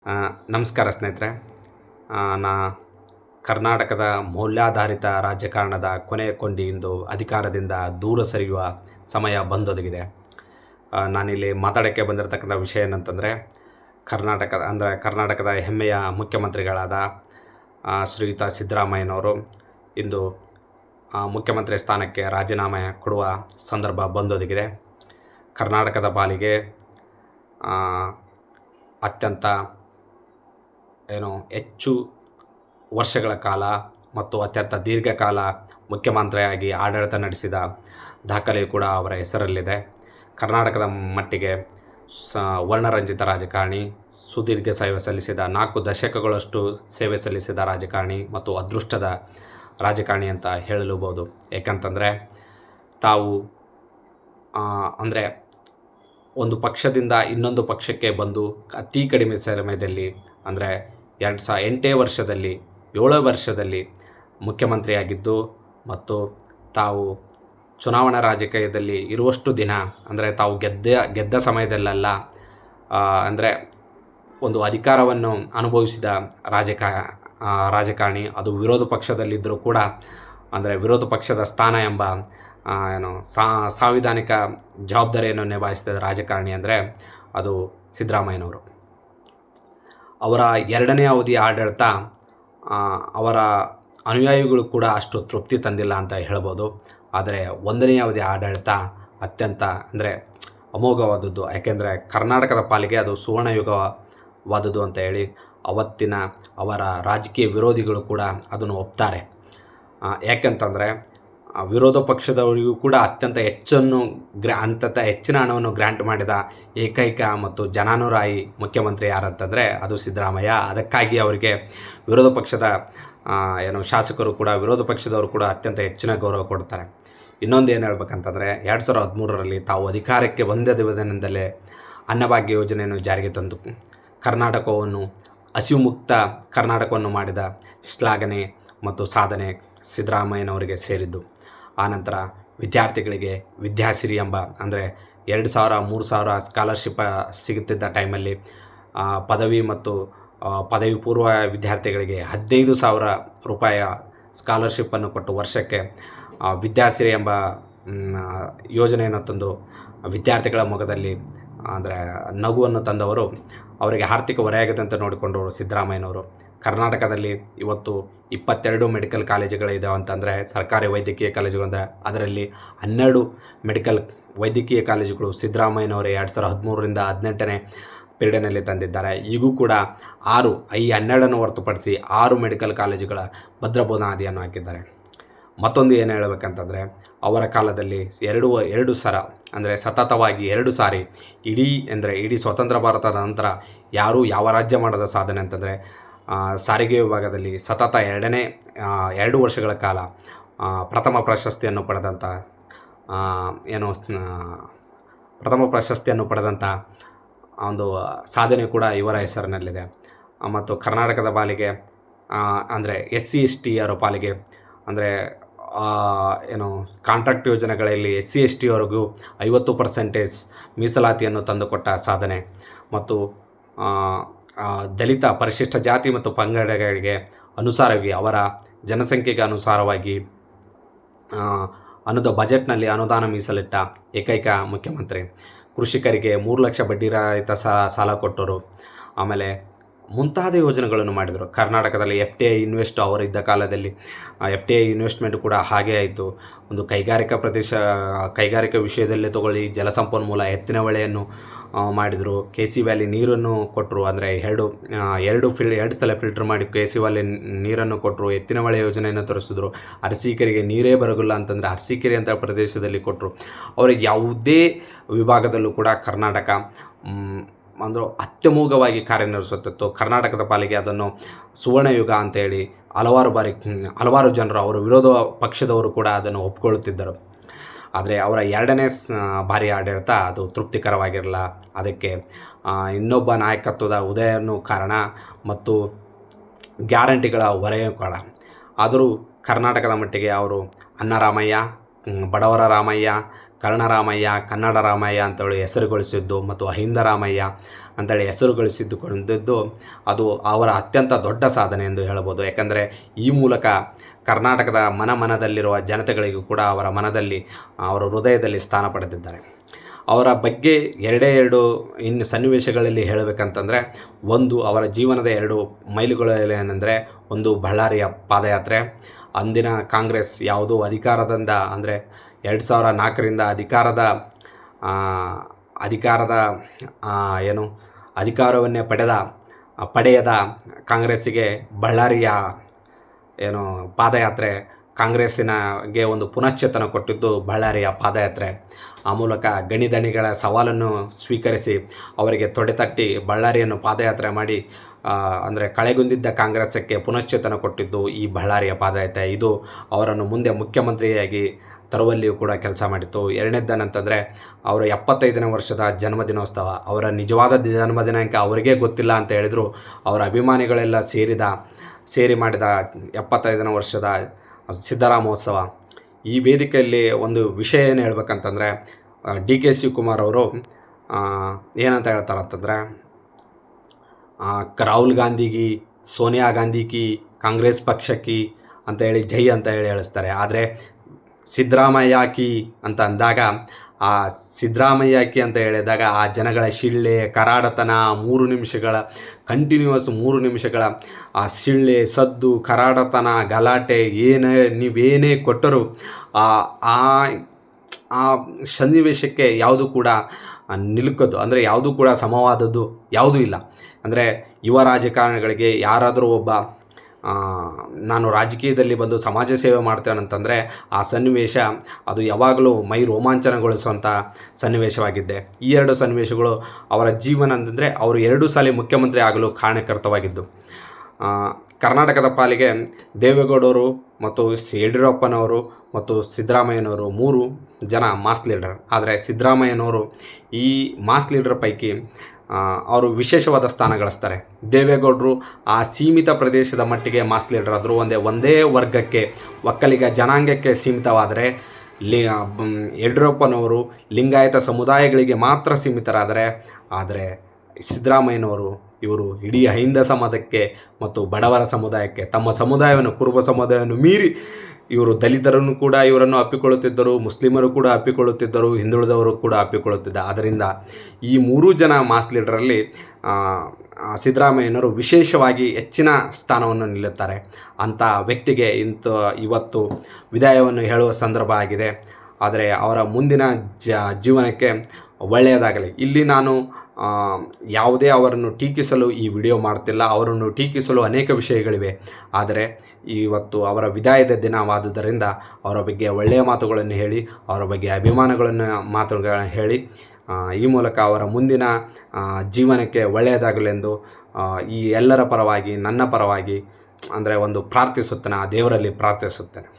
ನಮಸ್ಕಾರ ಸ್ನೇಹಿತರೆ. ನಾ ಕರ್ನಾಟಕದ ಮೌಲ್ಯಾಧಾರಿತ ರಾಜಕಾರಣದ ಕೊನೆಯ ಕೊಂಡಿಯಿಂದ ಅಧಿಕಾರದಿಂದ ದೂರ ಸರಿಯುವ ಸಮಯ ಬಂದೊದಗಿದೆ. ನಾನಿಲ್ಲಿ ಮಾತಾಡೋಕ್ಕೆ ಬಂದಿರತಕ್ಕಂಥ ವಿಷಯ ಏನಂತಂದರೆ, ಕರ್ನಾಟಕದ ಹೆಮ್ಮೆಯ ಮುಖ್ಯಮಂತ್ರಿಗಳಾದ ಶ್ರೀಯುತ ಸಿದ್ದರಾಮಯ್ಯನವರು ಇಂದು ಮುಖ್ಯಮಂತ್ರಿ ಸ್ಥಾನಕ್ಕೆ ರಾಜೀನಾಮೆ ಕೊಡುವ ಸಂದರ್ಭ ಬಂದೊದಗಿದೆ. ಕರ್ನಾಟಕದ ಪಾಲಿಗೆ ಅತ್ಯಂತ ಹೆಚ್ಚು ವರ್ಷಗಳ ಕಾಲ ಮತ್ತು ಅತ್ಯಂತ ದೀರ್ಘಕಾಲ ಮುಖ್ಯಮಂತ್ರಿಯಾಗಿ ಆಡಳಿತ ನಡೆಸಿದ ದಾಖಲೆಯು ಕೂಡ ಅವರ ಹೆಸರಲ್ಲಿದೆ. ಕರ್ನಾಟಕದ ಮಟ್ಟಿಗೆ ವರ್ಣರಂಜಿತ ರಾಜಕಾರಣಿ, ಸುದೀರ್ಘ ಸೇವೆ ಸಲ್ಲಿಸಿದ 4 ದಶಕಗಳಷ್ಟು ಸೇವೆ ಸಲ್ಲಿಸಿದ ರಾಜಕಾರಣಿ ಮತ್ತು ಅದೃಷ್ಟದ ರಾಜಕಾರಣಿ ಅಂತ ಹೇಳಲೂಬಹುದು. ಏಕೆಂತಂದರೆ ತಾವು ಒಂದು ಪಕ್ಷದಿಂದ ಇನ್ನೊಂದು ಪಕ್ಷಕ್ಕೆ ಬಂದು ಅತಿ ಕಡಿಮೆ ಸಮಯದಲ್ಲಿ, ಅಂದರೆ 2008 ವರ್ಷದಲ್ಲಿ 7 ವರ್ಷದಲ್ಲಿ ಮುಖ್ಯಮಂತ್ರಿಯಾಗಿದ್ದು, ಮತ್ತು ತಾವು ಚುನಾವಣಾ ರಾಜಕೀಯದಲ್ಲಿ ಇರುವಷ್ಟು ದಿನ, ಅಂದರೆ ತಾವು ಗೆದ್ದ ಸಮಯದಲ್ಲೆಲ್ಲ ಒಂದು ಅಧಿಕಾರವನ್ನು ಅನುಭವಿಸಿದ ರಾಜಕಾರಣಿ. ಅದು ವಿರೋಧ ಪಕ್ಷದಲ್ಲಿದ್ದರೂ ಕೂಡ, ವಿರೋಧ ಪಕ್ಷದ ಸ್ಥಾನ ಎಂಬ ಸಾಂವಿಧಾನಿಕ ಜವಾಬ್ದಾರಿಯನ್ನು ನಿಭಾಯಿಸಿದ ರಾಜಕಾರಣಿ ಅಂದರೆ ಅದು ಸಿದ್ದರಾಮಯ್ಯನವರು. ಅವರ 2ನೇ ಅವಧಿಯ ಆಡಳಿತ ಅವರ ಅನುಯಾಯಿಗಳು ಕೂಡ ಅಷ್ಟು ತೃಪ್ತಿ ತಂದಿಲ್ಲ ಅಂತ ಹೇಳ್ಬೋದು. ಆದರೆ 1ನೇ ಅವಧಿಯ ಆಡಳಿತ ಅತ್ಯಂತ ಅಮೋಘವಾದದ್ದು. ಯಾಕೆಂದರೆ ಕರ್ನಾಟಕದ ಪಾಲಿಗೆ ಅದು ಸುವರ್ಣಯುಗವಾದದ್ದು ಅಂತ ಹೇಳಿ ಅವತ್ತಿನ ಅವರ ರಾಜಕೀಯ ವಿರೋಧಿಗಳು ಕೂಡ ಅದನ್ನು ಒಪ್ತಾರೆ. ಯಾಕೆಂತಂದರೆ ವಿರೋಧ ಪಕ್ಷದವರಿಗೂ ಕೂಡ ಅತ್ಯಂತ ಹೆಚ್ಚಿನ ಹಣವನ್ನು ಗ್ರಾಂಟ್ ಮಾಡಿದ ಏಕೈಕ ಮತ್ತು ಜನಾನುರಾಯಿ ಮುಖ್ಯಮಂತ್ರಿ ಯಾರಂತಂದರೆ ಅದು ಸಿದ್ದರಾಮಯ್ಯ. ಅದಕ್ಕಾಗಿ ಅವರಿಗೆ ವಿರೋಧ ಪಕ್ಷದ ಶಾಸಕರು ಕೂಡ, ವಿರೋಧ ಪಕ್ಷದವರು ಕೂಡ ಅತ್ಯಂತ ಹೆಚ್ಚಿನ ಗೌರವ ಕೊಡ್ತಾರೆ. ಇನ್ನೊಂದು ಏನು ಹೇಳ್ಬೇಕಂತಂದರೆ, 2013ರಲ್ಲಿ ತಾವು ಅಧಿಕಾರಕ್ಕೆ ಬಂದ ದಿನದಿಂದಲೇ ಅನ್ನಭಾಗ್ಯ ಯೋಜನೆಯನ್ನು ಜಾರಿಗೆ ತಂದು ಕರ್ನಾಟಕವನ್ನು ಹಸಿವು ಮುಕ್ತ ಕರ್ನಾಟಕವನ್ನು ಮಾಡಿದ ಶ್ಲಾಘನೆ ಮತ್ತು ಸಾಧನೆ ಸಿದ್ದರಾಮಯ್ಯನವರಿಗೆ ಸೇರಿದ್ದು. ಆನಂತರ ವಿದ್ಯಾರ್ಥಿಗಳಿಗೆ ವಿದ್ಯಾಸಿರಿ ಎಂಬ 2,000 3,000 ಸ್ಕಾಲರ್ಶಿಪ್ ಸಿಗುತ್ತಿದ್ದ ಟೈಮಲ್ಲಿ ಪದವಿ ಮತ್ತು ಪದವಿ ಪೂರ್ವ ವಿದ್ಯಾರ್ಥಿಗಳಿಗೆ 15,000 ರೂಪಾಯಿ ಸ್ಕಾಲರ್ಶಿಪ್ಪನ್ನು ಕೊಟ್ಟು ವರ್ಷಕ್ಕೆ ವಿದ್ಯಾಸಿರಿ ಎಂಬ ಯೋಜನೆಯನ್ನು ತಂದು ವಿದ್ಯಾರ್ಥಿಗಳ ಮೊಗದಲ್ಲಿ ನಗುವನ್ನು ತಂದವರು, ಅವರಿಗೆ ಆರ್ಥಿಕ ಹೊರೆಯಾಗದಂತೆ ನೋಡಿಕೊಂಡವರು ಸಿದ್ದರಾಮಯ್ಯನವರು. ಕರ್ನಾಟಕದಲ್ಲಿ ಇವತ್ತು 22 ಮೆಡಿಕಲ್ ಕಾಲೇಜುಗಳಿದ್ದಾವೆ ಅಂತಂದರೆ, ಸರ್ಕಾರಿ ವೈದ್ಯಕೀಯ ಕಾಲೇಜುಗಳು ಅದರಲ್ಲಿ 12 ಮೆಡಿಕಲ್ ವೈದ್ಯಕೀಯ ಕಾಲೇಜುಗಳು ಸಿದ್ದರಾಮಯ್ಯನವರೇ 2013ರಿಂದ 2018ನೇ ಪೀರಿಯಡ್ನಲ್ಲಿ ತಂದಿದ್ದಾರೆ. ಈಗೂ ಕೂಡ 12 ಹೊರತುಪಡಿಸಿ 6 ಮೆಡಿಕಲ್ ಕಾಲೇಜುಗಳ ಭದ್ರಬೋನಾದಿಯನ್ನು ಹಾಕಿದ್ದಾರೆ. ಮತ್ತೊಂದು ಏನು ಹೇಳಬೇಕಂತಂದರೆ, ಅವರ ಕಾಲದಲ್ಲಿ ಎರಡು ಸರ ಸತತವಾಗಿ 2 ಸಾರಿ ಇಡೀ ಸ್ವತಂತ್ರ ಭಾರತದ ನಂತರ ಯಾರೂ ಯಾವ ರಾಜ್ಯ ಮಾಡದ ಸಾಧನೆ ಅಂತಂದರೆ, ಸಾರಿಗೆ ವಿಭಾಗದಲ್ಲಿ ಸತತ 2 ವರ್ಷಗಳ ಕಾಲ ಪ್ರಥಮ ಪ್ರಶಸ್ತಿಯನ್ನು ಪಡೆದಂಥ ಒಂದು ಸಾಧನೆ ಕೂಡ ಇವರ ಹೆಸರಿನಲ್ಲಿದೆ. ಮತ್ತು ಕರ್ನಾಟಕದ ಪಾಲಿಗೆ SC/ST ಅವರ ಪಾಲಿಗೆ ಕಾಂಟ್ರಾಕ್ಟ್ ಯೋಜನೆಗಳಲ್ಲಿ SC/ST ಅವರಿಗೂ 50% ಮೀಸಲಾತಿಯನ್ನು ತಂದುಕೊಟ್ಟ ಸಾಧನೆ, ಮತ್ತು ದಲಿತ ಪರಿಶಿಷ್ಟ ಜಾತಿ ಮತ್ತು ಪಂಗಡಗಳಿಗೆ ಅನುಸಾರವಾಗಿ ಅವರ ಜನಸಂಖ್ಯೆಗೆ ಅನುಸಾರವಾಗಿ ಬಜೆಟ್ನಲ್ಲಿ ಅನುದಾನ ಮೀಸಲಿಟ್ಟ ಏಕೈಕ ಮುಖ್ಯಮಂತ್ರಿ. ಕೃಷಿಕರಿಗೆ 3 ಲಕ್ಷ ಬಡ್ಡಿ ರಹಿತ ಸಾಲ ಕೊಟ್ಟರು. ಆಮೇಲೆ ಮುಂತಾದ ಯೋಜನೆಗಳನ್ನು ಮಾಡಿದರು. ಕರ್ನಾಟಕದಲ್ಲಿ FDI ಇನ್ವೆಸ್ಟ್ ಅವರಿದ್ದ ಕಾಲದಲ್ಲಿ FDI ಇನ್ವೆಸ್ಟ್ಮೆಂಟ್ ಕೂಡ ಹಾಗೇ ಆಯಿತು. ಒಂದು ಕೈಗಾರಿಕಾ ವಿಷಯದಲ್ಲೇ ತಗೊಳ್ಳಿ, ಜಲಸಂಪನ್ಮೂಲ ಎತ್ತಿನ ಹೊಳೆಯನ್ನು ಮಾಡಿದರು. KC ವ್ಯಾಲಿ ನೀರನ್ನು ಕೊಟ್ಟರು. 2 ಸಲ ಫಿಲ್ಟರ್ ಮಾಡಿ KC ವ್ಯಾಲಿ ನೀರನ್ನು ಕೊಟ್ಟರು. ಎತ್ತಿನ ಹೊಳೆ ಯೋಜನೆಯನ್ನು ತರಿಸಿದ್ರು. ಅರಸೀಕೆರೆಗೆ ನೀರೇ ಬರೋದಿಲ್ಲ ಅಂತಂದರೆ ಅರಸೀಕೆರೆ ಅಂತ ಪ್ರದೇಶದಲ್ಲಿ ಕೊಟ್ಟರು. ಅವರಿಗೆ ಯಾವುದೇ ವಿಭಾಗದಲ್ಲೂ ಕೂಡ ಕರ್ನಾಟಕ ಅತ್ಯಮೋಘವಾಗಿ ಕಾರ್ಯನಿರ್ವಹಿಸುತ್ತಿತ್ತು. ಕರ್ನಾಟಕದ ಪಾಲಿಗೆ ಅದನ್ನು ಸುವರ್ಣಯುಗ ಅಂತೇಳಿ ಹಲವಾರು ಜನರು, ಅವರ ವಿರೋಧ ಪಕ್ಷದವರು ಕೂಡ ಅದನ್ನು ಒಪ್ಪಿಕೊಳ್ಳುತ್ತಿದ್ದರು. ಆದರೆ ಅವರ 2ನೇ ಬಾರಿ ಆಡಳಿತ ಅದು ತೃಪ್ತಿಕರವಾಗಿರಲಿಲ್ಲ. ಅದಕ್ಕೆ ಇನ್ನೊಬ್ಬ ನಾಯಕತ್ವದ ಉದಯನೂ ಕಾರಣ ಮತ್ತು ಗ್ಯಾರಂಟಿಗಳ ಹೊರೆಯೂ ಕಾರಣ. ಆದರೂ ಕರ್ನಾಟಕದ ಮಟ್ಟಿಗೆ ಅವರು ಅನ್ನರಾಮಯ್ಯ, ಬಡವರ ರಾಮಯ್ಯ, ಕರ್ಣರಾಮಯ್ಯ, ಕನ್ನಡ ರಾಮಯ್ಯ ಅಂತೇಳಿ ಹೆಸರುಗಳಿಸಿದ್ದು ಮತ್ತು ಅಹಿಂದ ರಾಮಯ್ಯ ಅಂತೇಳಿ ಹೆಸರುಗಳಿಸಿದ್ದುಕೊಂಡಿದ್ದು ಅದು ಅವರ ಅತ್ಯಂತ ದೊಡ್ಡ ಸಾಧನೆ ಎಂದು ಹೇಳಬಹುದು. ಯಾಕಂದರೆ ಈ ಮೂಲಕ ಕರ್ನಾಟಕದ ಮನದಲ್ಲಿರುವ ಜನತೆಗಳಿಗೂ ಕೂಡ ಅವರ ಮನದಲ್ಲಿ, ಅವರ ಹೃದಯದಲ್ಲಿ ಸ್ಥಾನ ಪಡೆದಿದ್ದಾರೆ. ಅವರ ಬಗ್ಗೆ ಎರಡು ಇನ್ನು ಸನ್ನಿವೇಶಗಳಲ್ಲಿ ಹೇಳಬೇಕಂತಂದರೆ, ಒಂದು ಅವರ ಜೀವನದ 2 ಮೈಲುಗಲ್ಲೇನೆಂದರೆ, ಒಂದು ಬಳ್ಳಾರಿಯ ಪಾದಯಾತ್ರೆ. ಅಂದಿನ ಕಾಂಗ್ರೆಸ್ ಯಾವುದೋ ಅಧಿಕಾರದಿಂದ ಅಂದರೆ 2004ರಿಂದ ಅಧಿಕಾರವನ್ನೇ ಪಡೆಯದ ಕಾಂಗ್ರೆಸ್ಸಿಗೆ ಬಳ್ಳಾರಿಯ ಪಾದಯಾತ್ರೆ ಕಾಂಗ್ರೆಸ್ಸಿನಗೆ ಒಂದು ಪುನಶ್ಚೇತನ ಕೊಟ್ಟಿದ್ದು ಬಳ್ಳಾರಿಯ ಪಾದಯಾತ್ರೆ. ಆ ಮೂಲಕ ಗಣಿಧಣಿಗಳ ಸವಾಲನ್ನು ಸ್ವೀಕರಿಸಿ ಅವರಿಗೆ ತೊಡೆತಟ್ಟಿ ಬಳ್ಳಾರಿಯನ್ನು ಪಾದಯಾತ್ರೆ ಮಾಡಿ ಅಂದರೆ ಕಳೆಗುಂದಿದ್ದ ಕಾಂಗ್ರೆಸ್ಸಕ್ಕೆ ಪುನಶ್ಚೇತನ ಕೊಟ್ಟಿದ್ದು ಈ ಬಳ್ಳಾರಿಯ ಪಾದಯಾತ್ರೆ. ಇದು ಅವರನ್ನು ಮುಂದೆ ಮುಖ್ಯಮಂತ್ರಿಯಾಗಿ ತರುವಲ್ಲಿಯೂ ಕೂಡ ಕೆಲಸ ಮಾಡಿತ್ತು. ಎರಡನೇದ್ದೇನಂತಂದರೆ, ಅವರ 75ನೇ ವರ್ಷದ ಜನ್ಮದಿನೋತ್ಸವ. ಅವರ ನಿಜವಾದ ಜನ್ಮದಿನಾಂಕ ಅವರಿಗೇ ಗೊತ್ತಿಲ್ಲ ಅಂತ ಹೇಳಿದರು. ಅವರ ಅಭಿಮಾನಿಗಳೆಲ್ಲ ಸೇರಿ ಮಾಡಿದ 75ನೇ ವರ್ಷದ ಸಿದ್ದರಾಮೋತ್ಸವ. ಈ ವೇದಿಕೆಯಲ್ಲಿ ಒಂದು ವಿಷಯ ಏನು ಹೇಳ್ಬೇಕಂತಂದರೆ, DK ಶಿವಕುಮಾರ್ ಅವರು ಏನಂತ ಹೇಳ್ತಾರಂತಂದರೆ, ರಾಹುಲ್ ಗಾಂಧಿಗೆ ಸೋನಿಯಾ ಗಾಂಧಿಗೆ ಕಾಂಗ್ರೆಸ್ ಪಕ್ಷಕ್ಕೆ ಅಂತ ಹೇಳಿ ಜೈ ಅಂತ ಹೇಳಿಸ್ತಾರೆ. ಆದರೆ ಸಿದ್ದರಾಮಯ್ಯಕಿ ಅಂತ ಅಂದಾಗ, ಆ ಸಿದ್ದರಾಮಯ್ಯಕಿ ಅಂತ ಹೇಳಿದಾಗ ಆ ಜನಗಳ ಶಿಳ್ಳೆ, ಕರಾಡತನ, 3 ನಿಮಿಷಗಳ ಕಂಟಿನ್ಯೂಯಸ್ 3 ನಿಮಿಷಗಳ ಆ ಶಿಳ್ಳೆ, ಸದ್ದು, ಕರಾಡತನ, ಗಲಾಟೆ ನೀವೇನೇ ಕೊಟ್ಟರೂ ಆ ಸನ್ನಿವೇಶಕ್ಕೆ ಯಾವುದು ಕೂಡ ನಿಲುಕೋದು ಅಂದರೆ ಯಾವುದು ಕೂಡ ಸಮವಾದದ್ದು ಯಾವುದೂ ಇಲ್ಲ. ಅಂದರೆ ಯುವ ರಾಜಕಾರಣಿಗಳಿಗೆ ಯಾರಾದರೂ ಒಬ್ಬ ನಾನು ರಾಜಕೀಯದಲ್ಲಿ ಬಂದು ಸಮಾಜ ಸೇವೆ ಮಾಡ್ತೇನಂತಂದರೆ ಆ ಸನ್ನಿವೇಶ ಅದು ಯಾವಾಗಲೂ ಮೈ ರೋಮಾಂಚನಗೊಳಿಸುವಂಥ ಸನ್ನಿವೇಶವಾಗಿದ್ದೆ. ಈ 2 ಸನ್ನಿವೇಶಗಳು ಅವರ ಜೀವನ ಅಂತಂದರೆ ಅವರು 2 ಸಾರಿ ಮುಖ್ಯಮಂತ್ರಿ ಆಗಲು ಕಾರಣಕರ್ತವಾಗಿದ್ದು. ಕರ್ನಾಟಕದ ಪಾಲಿಗೆ ದೇವೇಗೌಡರು ಮತ್ತು ಯಡಿಯೂರಪ್ಪನವರು ಮತ್ತು ಸಿದ್ದರಾಮಯ್ಯನವರು 3 ಜನ ಮಾಸ್ ಲೀಡರ್. ಆದರೆ ಸಿದ್ದರಾಮಯ್ಯನವರು ಈ ಮಾಸ್ ಲೀಡರ್ ಪೈಕಿ ಅವರು ವಿಶೇಷವಾದ ಸ್ಥಾನ ಗಳಿಸ್ತಾರೆ. ದೇವೇಗೌಡರು ಆ ಸೀಮಿತ ಪ್ರದೇಶದ ಮಟ್ಟಿಗೆ ಮಾಸ್ ಲೀಡರ್ ಆದರೂ ಒಂದೇ ವರ್ಗಕ್ಕೆ, ಒಕ್ಕಲಿಗ ಜನಾಂಗಕ್ಕೆ ಸೀಮಿತವಾದರೆ, ಯಡಿಯೂರಪ್ಪನವರು ಲಿಂಗಾಯತ ಸಮುದಾಯಗಳಿಗೆ ಮಾತ್ರ ಸೀಮಿತರಾದರೆ ಸಿದ್ದರಾಮಯ್ಯನವರು ಇವರು ಇಡೀ ಹೈಂದ ಸಮಾಜಕ್ಕೆ ಮತ್ತು ಬಡವರ ಸಮುದಾಯಕ್ಕೆ, ತಮ್ಮ ಸಮುದಾಯವನ್ನು, ಕುರುಬ ಸಮುದಾಯವನ್ನು ಮೀರಿ ಇವರು ದಲಿತರನ್ನು ಕೂಡ ಇವರನ್ನು ಅಪ್ಪಿಕೊಳ್ಳುತ್ತಿದ್ದರು, ಮುಸ್ಲಿಮರು ಕೂಡ ಅಪ್ಪಿಕೊಳ್ಳುತ್ತಿದ್ದರು, ಹಿಂದುಳಿದವರು ಕೂಡ ಅಪ್ಪಿಕೊಳ್ಳುತ್ತಿದ್ದ. ಆದ್ದರಿಂದ ಈ 3 ಜನ ಮಾಸ್ ಲೀಡರಲ್ಲಿ ಸಿದ್ದರಾಮಯ್ಯನವರು ವಿಶೇಷವಾಗಿ ಹೆಚ್ಚಿನ ಸ್ಥಾನವನ್ನು ನಿಲ್ಲುತ್ತಾರೆ. ಅಂಥ ವ್ಯಕ್ತಿಗೆ ಇವತ್ತು ವಿದಾಯವನ್ನು ಹೇಳುವ ಸಂದರ್ಭ ಆಗಿದೆ. ಆದರೆ ಅವರ ಮುಂದಿನ ಜೀವನಕ್ಕೆ ಒಳ್ಳೆಯದಾಗಲಿ. ಇಲ್ಲಿ ನಾನು ಯಾವುದೇ ಅವರನ್ನು ಟೀಕಿಸಲು ಈ ವಿಡಿಯೋ ಮಾಡ್ತಿಲ್ಲ. ಅವರನ್ನು ಟೀಕಿಸಲು ಅನೇಕ ವಿಷಯಗಳಿವೆ. ಆದರೆ ಇವತ್ತು ಅವರ ವಿದಾಯದ ದಿನವಾದುದರಿಂದ ಅವರ ಬಗ್ಗೆ ಒಳ್ಳೆಯ ಮಾತುಗಳನ್ನು ಹೇಳಿ, ಅವರ ಬಗ್ಗೆ ಮಾತುಗಳನ್ನು ಹೇಳಿ, ಈ ಮೂಲಕ ಅವರ ಮುಂದಿನ ಜೀವನಕ್ಕೆ ಒಳ್ಳೆಯದಾಗಲೆಂದು ಈ ಎಲ್ಲರ ಪರವಾಗಿ, ನನ್ನ ಪರವಾಗಿ ಅಂದರೆ ಪ್ರಾರ್ಥಿಸುತ್ತೇನೆ, ಆ ದೇವರಲ್ಲಿ ಪ್ರಾರ್ಥಿಸುತ್ತೇನೆ.